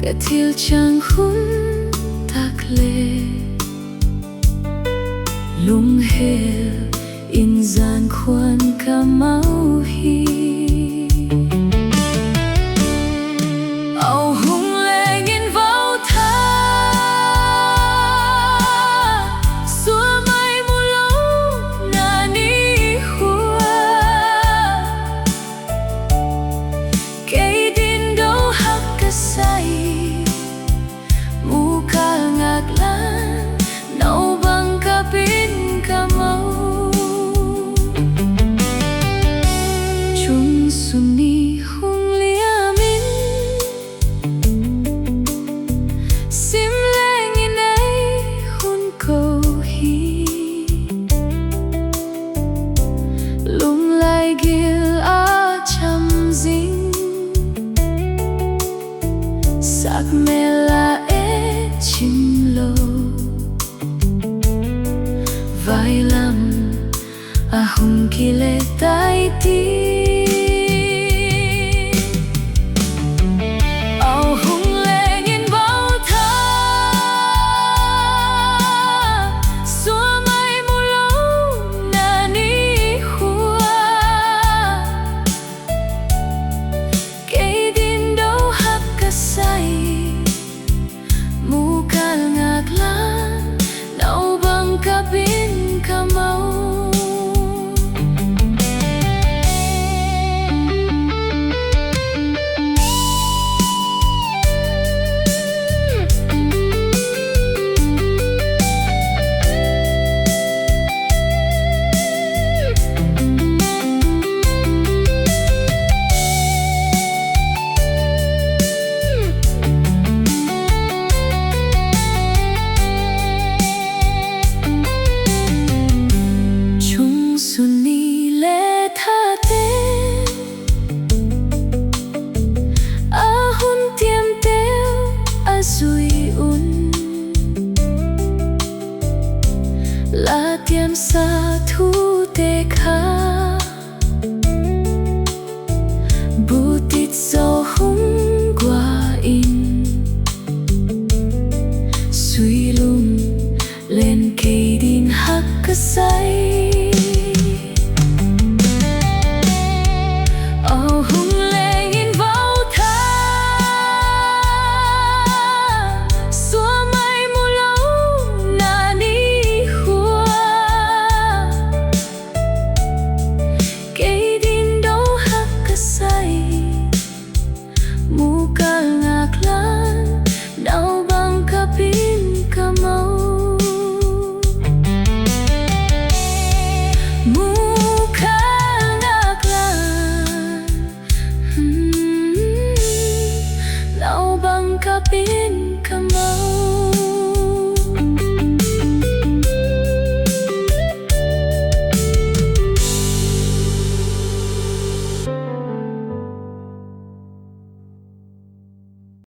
Gatil Chung hun takle lung hel in gian khuan ka mau hi au hung leng in vào tha xua mai mu lâu na ni hua cây din đâu hắc ka say mu ka ngạc lan nâu bằng ka pin ka mau chung suni hung lia min sim leng in ai hun ko hi lung lai gil a cham ding sak me la e chim lo vai lam a hung kile tai ti au hung leng in vào tha xua mai mu lâu na ni hua cây din đâu hắc ka say mu ka ngạc lan nâu bằng ka pin ka mau chung suni le tha te a hun tiêm teo a zui un la tiêm sa thu te kha bu tit so hung qua in suy lung lên cây din hắc ka say au hung leng in vào tha xua mai mu lâu na ni hua cây din đâu hắc ka say mu ka ngạc lan nâu bằng ka pin ka mau mu ka ngạc lan nâu bằng ka pin